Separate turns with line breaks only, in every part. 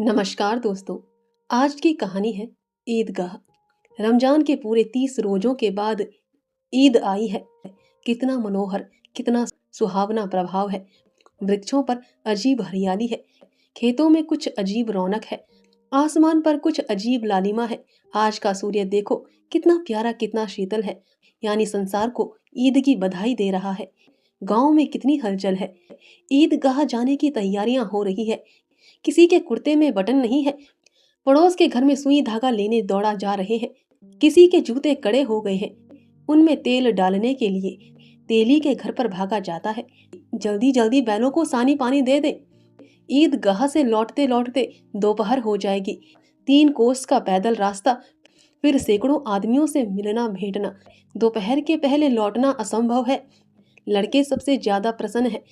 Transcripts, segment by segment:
नमस्कार दोस्तों। आज की कहानी है ईदगाह। रमजान के पूरे 30 रोजों के बाद ईद आई है। कितना मनोहर, कितना सुहावना प्रभाव है। वृक्षों पर अजीब हरियाली है, खेतों में कुछ अजीब रौनक है, आसमान पर कुछ अजीब लालिमा है। आज का सूर्य देखो, कितना प्यारा, कितना शीतल है, यानी संसार को ईद की बधाई दे रहा है। गांव में कितनी हलचल है। ईदगाह जाने की तैयारियां हो रही है। किसी के कुर्ते में बटन नहीं है, पड़ोस के घर में सुई धागा लेने दौड़ा जा रहे हैं। किसी के जूते कड़े हो गए हैं, उनमें तेल डालने के लिए तेली के घर पर भागा जाता है। जल्दी जल्दी बैलों को सानी पानी दे दे। ईदगाह से लौटते लौटते दोपहर हो जाएगी। 3 कोस का पैदल रास्ता, फिर सैकड़ों आदमियों से मिलना भेंटना। दोपहर के पहले लौटना असंभव है। लड़के सबसे ज्यादा प्रसन्न है।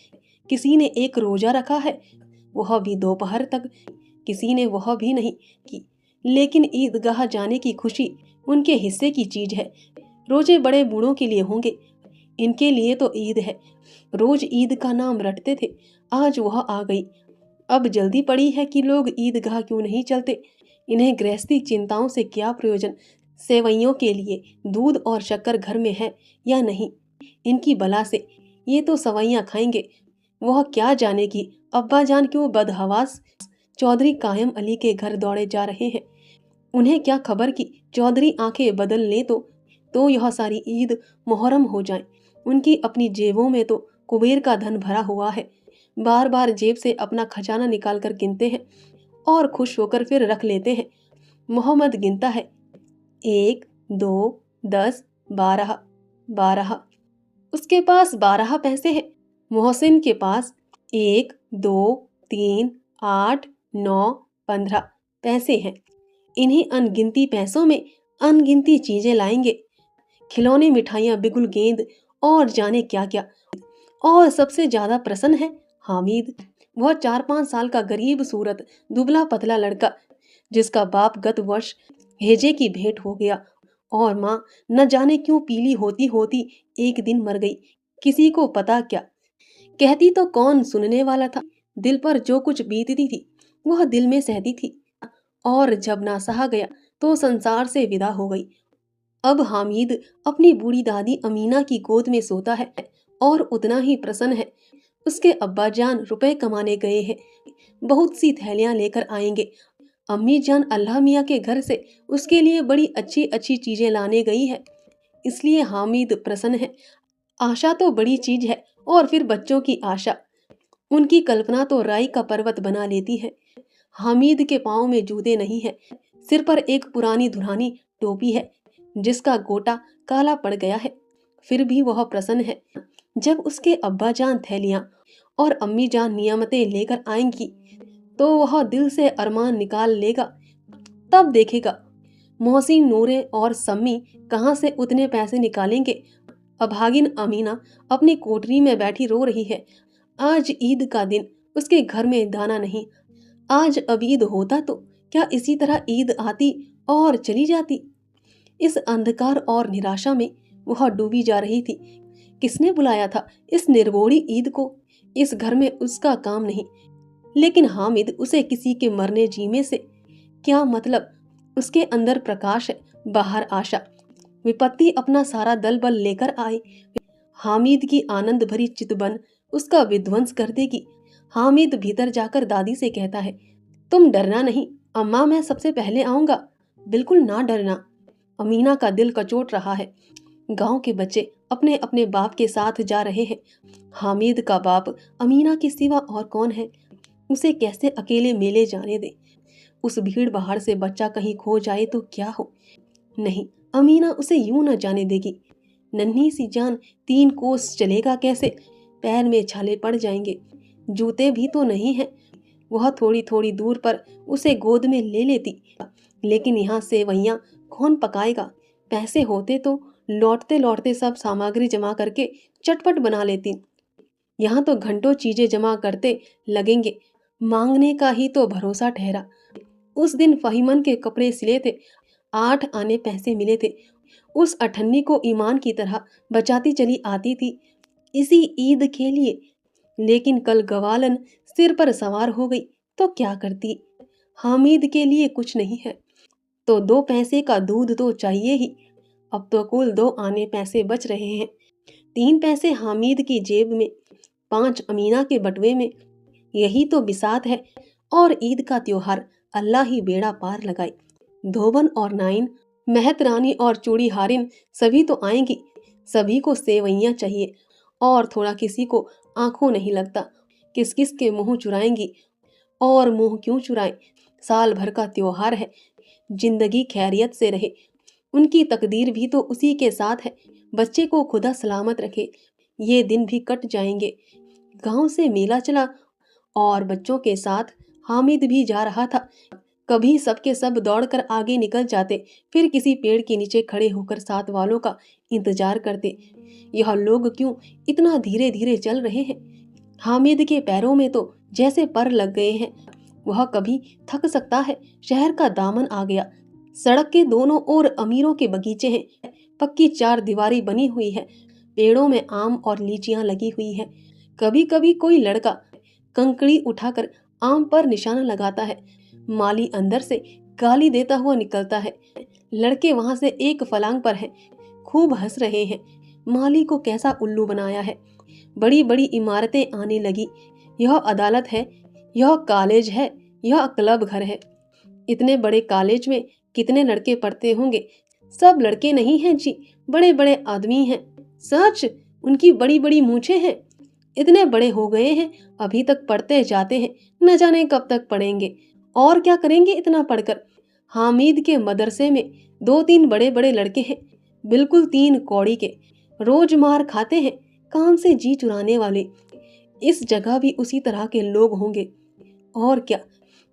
किसी ने एक रोजा रखा है, वह भी दोपहर तक। किसी ने वह भी नहीं की। लेकिन ईदगाह जाने की खुशी उनके हिस्से की चीज है। रोजे बड़े बूढ़ों के लिए होंगे, इनके लिए तो ईद है। रोज ईद का नाम रटते थे, आज वह आ गई। अब जल्दी पड़ी है कि लोग ईदगाह क्यों नहीं चलते। इन्हें गृहस्थी चिंताओं से क्या प्रयोजन। सेवइयों के लिए दूध और शक्कर घर में है या नहीं, इनकी बला से। ये तो सवैयां खाएंगे। वह क्या जाने कि अब्बा जान क्यों बदहवास चौधरी कायम अली के घर दौड़े जा रहे हैं। उन्हें क्या खबर कि चौधरी आंखें बदल ले तो यह सारी ईद मुहर्रम हो जाए। उनकी अपनी जेबों में तो कुबेर का धन भरा हुआ है। बार बार जेब से अपना खजाना निकाल कर गिनते हैं और खुश होकर फिर रख लेते हैं। मोहम्मद गिनता है, 1 2 10 12 12। उसके पास 12 पैसे हैं। मोहसिन के पास 1 2 3 8 9 15 पैसे हैं। इन्हीं अनगिनती पैसों में अनगिनती चीजें लाएंगे, खिलौने, मिठाइयाँ, बिगुल, गेंद और जाने क्या क्या। और सबसे ज्यादा प्रसन्न है हामिद। वह 4-5 साल का गरीब सूरत दुबला पतला लड़का, जिसका बाप गत वर्ष हेजे की भेंट हो गया और माँ न जाने क्यों पीली होती होती एक दिन मर गई। किसी को पता क्या। कहती तो कौन सुनने वाला था। दिल पर जो कुछ बीतती थी वह दिल में सहती थी, और जब ना सहा गया तो संसार से विदा हो गई। अब हामिद अपनी बूढ़ी दादी अमीना की गोद में सोता है और उतना ही प्रसन्न है। उसके अब्बा जान रुपए कमाने गए हैं, बहुत सी थैलियां लेकर आएंगे। अम्मी जान अल्लाह मियाँ के घर से उसके लिए बड़ी अच्छी अच्छी चीजें लाने गई है, इसलिए हामिद प्रसन्न है। आशा तो बड़ी चीज है, और फिर बच्चों की आशा। उनकी कल्पना तो राई का पर्वत बना लेती है। हामिद के पाँव में जूते नहीं है, सिर पर एक पुरानी धुरानी टोपी है जिसका गोटा काला पड़ गया है। फिर भी वह प्रसन्न है। जब उसके अब्बा जान थैलियां और अम्मी जान नियामतें लेकर आएंगी तो वह दिल से अरमान निकाल लेगा। तब देखेगा मोहसिन, नूरे और सम्मी कहाँ से उतने पैसे निकालेंगे। अभागिन अमीना अपनी कोठरी में बैठी रो रही है। आज ईद का दिन, उसके घर में दाना नहीं। आज अब ईद होता तो क्या इसी तरह ईद आती और चली जाती। इस अंधकार और निराशा में वह डूबी जा रही थी। किसने बुलाया था इस निर्गोड़ी ईद को। इस घर में उसका काम नहीं, लेकिन हामिद उसे किसी के मरने जीने से क्या मतलब। उसके अंदर प्रकाश है, बाहर आशा। विपत्ति अपना सारा दल बल लेकर आए, हामिद की आनंद भरी चितबन उसका विध्वंस कर देगी। हामिद भीतर जाकर दादी से कहता है, तुम डरना नहीं अम्मा, मैं सबसे पहले आऊंगा। बिल्कुल ना डरना। अमीना का दिल कचोट रहा है। गांव के बच्चे अपने अपने बाप के साथ जा रहे हैं। हामिद का बाप अमीना के सिवा और कौन है। उसे कैसे अकेले मेले जाने दे। उस भीड़ बाहर से बच्चा कहीं खो जाए तो क्या हो। नहीं, अमीना उसे यूं न जाने देगी। नन्ही सी जान 3 कोस चलेगा कैसे। पैर में छाले पड़ जाएंगे, जूते भी तो नहीं है। वह थोड़ी थोड़ी दूर पर उसे गोद में ले लेती, लेकिन यहाँ से वहियां कौन पकाएगा। पैसे होते तो लौटते लौटते सब सामग्री जमा करके चटपट बना लेती। यहाँ तो घंटों चीजें जमा करते लगेंगे। मांगने का ही तो भरोसा ठहरा। उस दिन फहीमन के कपड़े सिले थे, 8 आने पैसे मिले थे। उस अठन्नी को ईमान की तरह बचाती चली आती थी इसी ईद के लिए। लेकिन कल गवालन सिर पर सवार हो गई तो क्या करती। हामिद के लिए कुछ नहीं है तो 2 पैसे का दूध तो चाहिए ही। अब तो कुल 2 आने पैसे बच रहे हैं। 3 पैसे हामिद की जेब में, 5 अमीना के बटुए में। यही तो बिसात है। और ईद का त्योहार अल्लाह ही बेड़ा पार लगाए। धोबन और नाइन, महत रानी और चूड़ी हारिन सभी तो आएंगी। सभी को सेवैयां चाहिए और थोड़ा किसी को आंखों नहीं लगता। किस किस के मुंह चुराएंगी। और मुंह क्यों चुराएं, साल भर का त्योहार है। जिंदगी खैरियत से रहे। उनकी तकदीर भी तो उसी के साथ है। बच्चे को खुदा सलामत रखे। ये दिन भी कट जाएंगे। गांव से मेला चला और बच्चों के साथ हामिद भी जा रहा था। कभी सबके सब दौड़कर आगे निकल जाते, फिर किसी पेड़ के नीचे खड़े होकर साथ वालों का इंतजार करते। यह लोग क्यों इतना धीरे धीरे चल रहे हैं। हामिद के पैरों में तो जैसे पर लग गए हैं। वह कभी थक सकता है। शहर का दामन आ गया। सड़क के दोनों ओर अमीरों के बगीचे हैं। पक्की 4 दीवारी बनी हुई है। पेड़ों में आम और लीचियां लगी हुई है। कभी कभी कोई लड़का कंकड़ी उठाकर आम पर निशाना लगाता है। माली अंदर से गाली देता हुआ निकलता है। लड़के वहां से एक फलांग पर हैं, खूब हंस रहे हैं। माली को कैसा उल्लू बनाया है। बड़ी बड़ी इमारतें आने लगी। यह अदालत है, यह कॉलेज है, यह क्लब घर है। इतने बड़े कॉलेज में कितने लड़के पढ़ते होंगे। सब लड़के नहीं हैं जी, बड़े बड़े आदमी हैं। सच, उनकी बड़ी बड़ी मूछें हैं। इतने बड़े हो गए हैं, अभी तक पढ़ते जाते हैं। न जाने कब तक पढ़ेंगे और क्या करेंगे इतना पढ़कर। हामिद के मदरसे में 2-3 बड़े बड़े लड़के हैं, बिल्कुल 3 कौड़ी के। रोज मार खाते हैं, काम से जी चुराने वाले। इस जगह भी उसी तरह के लोग होंगे। और क्या,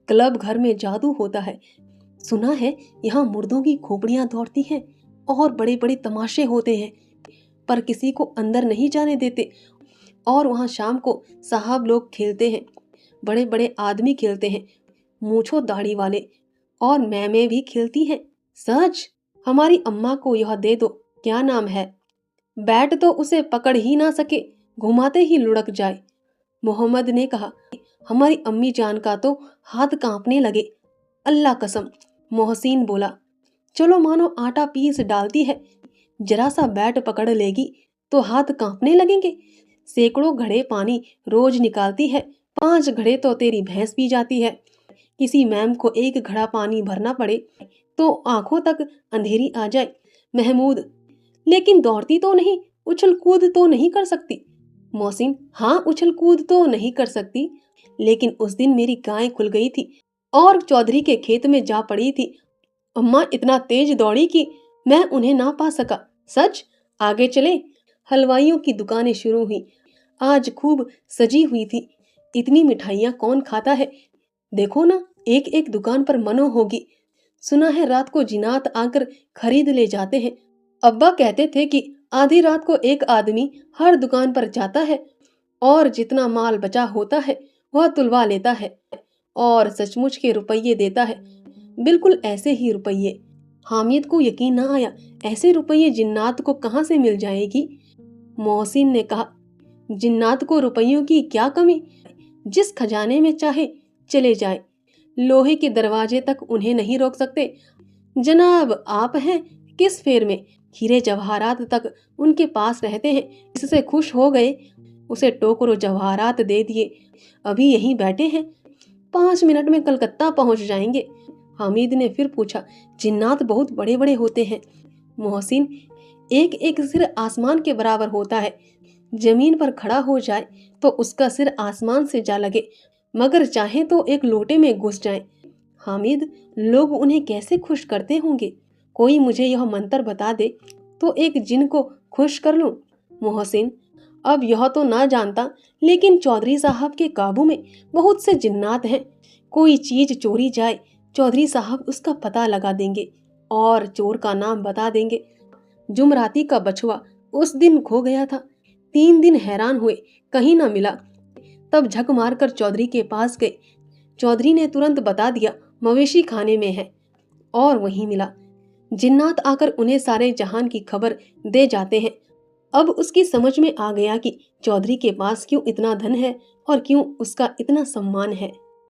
क्लब घर में जादू होता है। सुना है यहाँ मुर्दों की खोपड़ियां दौड़ती हैं और बड़े बड़े तमाशे होते हैं, पर किसी को अंदर नहीं जाने देते। और वहाँ शाम को साहब लोग खेलते हैं, बड़े बड़े आदमी खेलते हैं, मूंछों दाढ़ी वाले। और मैमें भी खेलती हैं। सच, हमारी अम्मा को यह दे दो, क्या नाम है, बैट तो उसे पकड़ ही ना सके, घुमाते ही लुढ़क जाए। मोहम्मद ने कहा। हमारी अम्मी जान का तो हाथ कांपने लगे। अल्लाह कसम, मोहसिन बोला। चलो मानो आटा पीस डालती है, जरा सा बैट पकड़ लेगी तो हाथ कांपने लगेंगे। सैकड़ों घड़े पानी रोज निकालती है, 5 घड़े तो तेरी भैंस पी जाती है। किसी मैम को 1 घड़ा पानी भरना पड़े तो आंखों तक अंधेरी आ जाए। महमूद, लेकिन दौड़ती तो नहीं, उछल कूद तो नहीं कर सकती। मोहसिन, हाँ उछल कूद तो नहीं कर सकती, लेकिन उस दिन मेरी गाय खुल गई थी और चौधरी के खेत में जा पड़ी थी। अम्मा इतना तेज दौड़ी कि मैं उन्हें ना पा सका। सच, आगे चले। हलवाइयों की दुकानें शुरू हुई। आज खूब सजी हुई थी। इतनी मिठाइयाँ कौन खाता है। देखो ना, एक एक दुकान पर मनो होगी। सुना है रात को जिन्नात आकर खरीद ले जाते हैं। अब्बा कहते थे कि आधी रात को एक आदमी हर दुकान पर जाता है और जितना माल बचा होता है वह तुलवा लेता है और सचमुच के रुपये देता है। बिल्कुल ऐसे ही रुपये। हामिद को यकीन ना आया, ऐसे रुपये जिन्नात को कहाँ से मिल जाएगी। मोहसिन ने कहा, जिन्नात को रुपयों की क्या कमी, जिस खजाने में चाहे चले जाए, लोहे के दरवाजे तक उन्हें नहीं रोक सकते। जनाब आप हैं किस फेर में, हीरे जवाहरात तक उनके पास रहते हैं। इससे खुश हो गए, उसे टोकरो जवाहरात दे दिए। अभी यहीं बैठे हैं, 5 मिनट में कलकत्ता पहुंच जाएंगे। हामिद ने फिर पूछा, जिन्नात बहुत बड़े बड़े होते हैं। मोहसिन, एक एक सिर आसमान के बराबर होता है। जमीन पर खड़ा हो जाए तो उसका सिर आसमान से जा लगे, मगर चाहे तो एक लोटे में घुस जाए। हामिद, लोग उन्हें कैसे खुश करते होंगे। कोई मुझे यह मंत्र बता दे तो एक जिन को खुश कर लूं। मोहसिन, अब यह तो ना जानता, लेकिन चौधरी साहब के काबू में बहुत से जिन्नात हैं। कोई चीज चोरी जाए, चौधरी साहब उसका पता लगा देंगे और चोर का नाम बता देंगे। जुमराती का बछुआ उस दिन खो गया था। 3 दिन हैरान हुए, कहीं ना मिला। तब झक मारकर चौधरी के पास गए। चौधरी ने तुरंत बता दिया, मवेशी खाने में है, और वहीं मिला। जिन्नात आकर उन्हें सारे जहान की खबर दे जाते हैं। अब उसकी समझ में आ गया कि चौधरी के पास क्यों इतना धन है और क्यों उसका इतना सम्मान है।